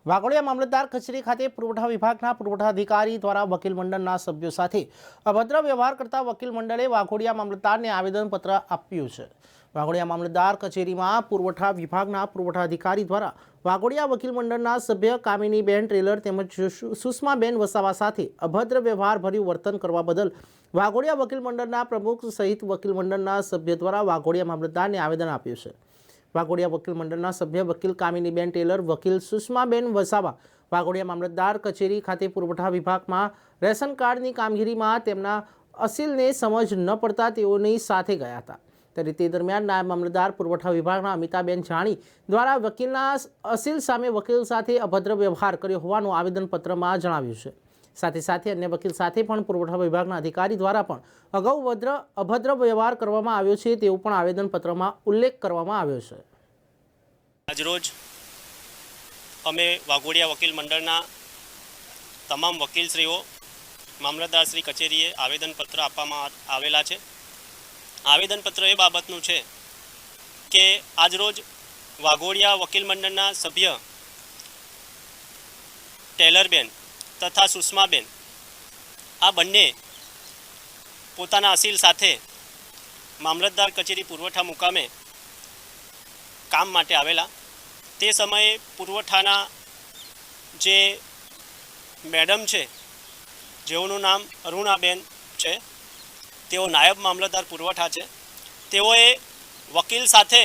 વાઘોડિયા મામલતદાર કચેરી ખાતે પુરવઠા વિભાગના પુરવઠા અધિકારી દ્વારા વકીલ મંડળના સભ્યો સાથે અભદ્ર વ્યવહાર કરતા વકીલ મંડળે વાઘોડિયા મામલતદારને આવેદનપત્ર આપ્યું છે। વાઘોડિયા મામલતદાર કચેરીમાં પુરવઠા વિભાગના પુરવઠા અધિકારી દ્વારા વાઘોડિયા વકીલ મંડળના સભ્ય કામિનીબેન ટ્રેલર તેમજ સુષ્માબેન વસાવા સાથે અભદ્ર વ્યવહારભર્યું વર્તન કરવા બદલ વાઘોડિયા વકીલ મંડળના પ્રમુખ સહિત વકીલ મંડળના સભ્ય દ્વારા વાઘોડિયા મામલતદારને આવેદન આપ્યું છે। વાઘોડિયા વકીલ મંડળના સભ્ય વકીલ કામિનીબેન ટેલર, વકીલ સુષ્માબેન વસાવા વાઘોડિયા મામલતદાર કચેરી ખાતે પુરવઠા વિભાગમાં રેશન કાર્ડની કામગીરીમાં તેમના અસીલને સમજ ન પડતા તેઓની સાથે ગયા હતા। ત્યારે તે દરમિયાન નાયબ મામલતદાર પુરવઠા વિભાગના અમિતાબેન જાણી દ્વારા વકીલના અસીલ સામે વકીલ સાથે અભદ્ર વ્યવહાર કર્યો હોવાનું આવેદનપત્રમાં જણાવ્યું છે। સાથે સાથે અન્ય વકીલ સાથે પણ પુરવઠા વિભાગના અધિકારી દ્વારા પણ અગાઉ અભદ્ર વ્યવહાર કરવામાં આવ્યો છે તેવું પણ આવેદનપત્રમાં ઉલ્લેખ કરવામાં આવ્યો છે। આજરોજ અમે વાઘોડિયા વકીલ મંડળના તમામ વકીલશ્રીઓ મામલતદારશ્રી કચેરીએ આવેદનપત્ર આપવામાં આવેલા છે। આવેદનપત્ર એ બાબતનું છે કે આજરોજ વાઘોડિયા વકીલ મંડળના સભ્ય ટેલરબેન તથા સુષ્માબેન આ બંને પોતાના અસીલ સાથે મામલતદાર કચેરી પુરવઠા મુકામે કામ માટે આવેલા। તે સમયે પુરવઠાના જે મેડમ છે જેઓનું નામ અરુણાબેન છે, તેઓ નાયબ મામલતદાર પુરવઠા છે, તેઓએ વકીલ સાથે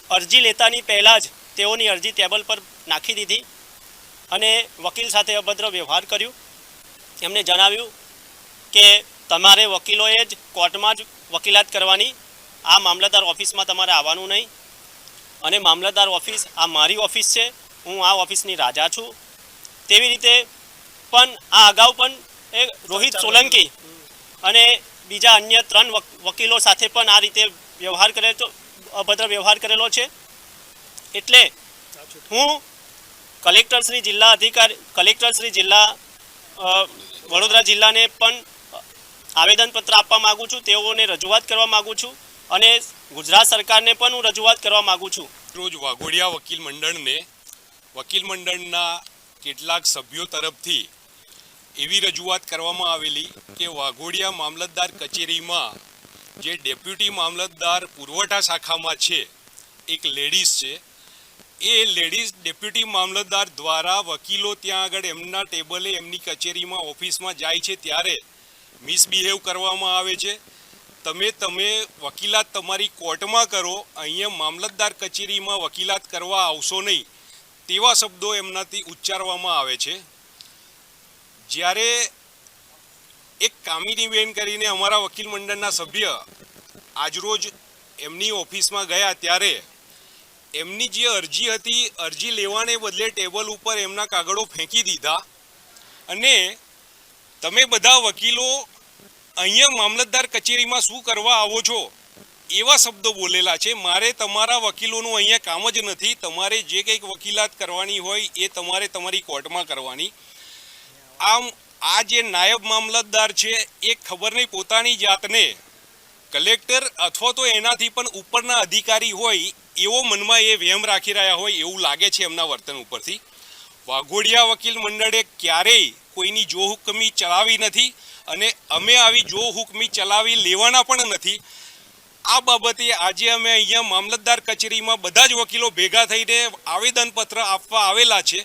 અરજી લેતાની પહેલાં જ તેઓની અરજી ટેબલ પર નાખી દીધી અને વકીલ સાથે અભદ્ર વ્યવહાર કર્યું। એમને જણાવ્યું કે તમારે વકીલોએ જ કોર્ટમાં જ વકીલાત કરવાની, આ મામલતદાર ઓફિસમાં તમારે આવવાનું નહીં અને મામલતદાર ઓફિસ આ મારી ઓફિસ છે, હું આ ઓફિસની રાજા છું। તેવી રીતે પણ આ અગાઉ પણ એ રોહિત સોલંકી અને બીજા અન્ય 3 વકીલો સાથે પણ આ રીતે વ્યવહાર કરેલો, અભદ્ર વ્યવહાર કરેલો છે। એટલે હું કલેક્ટર શ્રી જિલ્લા વડોદરા જિલ્લાને પણ આવેદનપત્ર આપવા માગું છું, તેઓને રજૂઆત કરવા માગું છું અને ગુજરાત સરકારને પણ હું રજૂઆત કરવા માગું છું। રોજ વાઘોડિયા વકીલ મંડળને વકીલ મંડળના કેટલાક સભ્યો તરફથી એવી રજૂઆત કરવામાં આવેલી કે વાઘોડિયા મામલતદાર કચેરીમાં જે ડેપ્યુટી મામલતદાર પુરવઠા શાખામાં છે એક લેડીઝ છે, એ લેડીઝ ડેપ્યુટી મામલતદાર દ્વારા વકીલો ત્યાં આગળ એમના ટેબલે એમની કચેરીમાં ઓફિસમાં જાય છે ત્યારે મિસબિહેવ કરવામાં આવે છે। તમે વકીલાત તમારી કોર્ટમાં કરો, અહીંયા મામલતદાર કચેરીમાં વકીલાત કરવા આવશો નહીં, તેવા શબ્દો એમનાથી ઉચ્ચારવામાં આવે છે। જ્યારે એક કામિનીબેન કરીને અમારા વકીલ મંડળના સભ્ય આજરોજ એમની ઓફિસમાં ગયા ત્યારે એમની જે અરજી હતી, અરજી લેવાને બદલે ટેબલ ઉપર એમના કાગળો ફેંકી દીધા અને તમે બધા વકીલો અહીંયા મામલતદાર કચેરીમાં શું કરવા આવો છો એવા શબ્દો બોલેલા છે। મારે તમારા વકીલોનું અહીંયા કામ જ નથી, તમારે જે કંઈક વકીલાત કરવાની હોય એ તમારે તમારી કોર્ટમાં કરવાની। આમ આ જે નાયબ મામલતદાર છે એ ખબર નહીં પોતાની જાતને કલેક્ટર અથવા તો એનાથી પણ ઉપરના અધિકારી હોય એવો મનમાં એ વહેમ રાખી રહ્યા હોય એવું લાગે છે એમના વર્તન ઉપરથી। વાઘોડિયા વકીલ મંડળે ક્યારેય કોઈની જો હુકમી ચલાવી નથી અને અમે આવી જો હુકમી ચલાવી લેવાના પણ નથી। આ બાબતે આજે અમે અહીંયા મામલતદાર કચેરીમાં બધા જ વકીલો ભેગા થઈને આવેદનપત્ર આપવા આવેલા છે।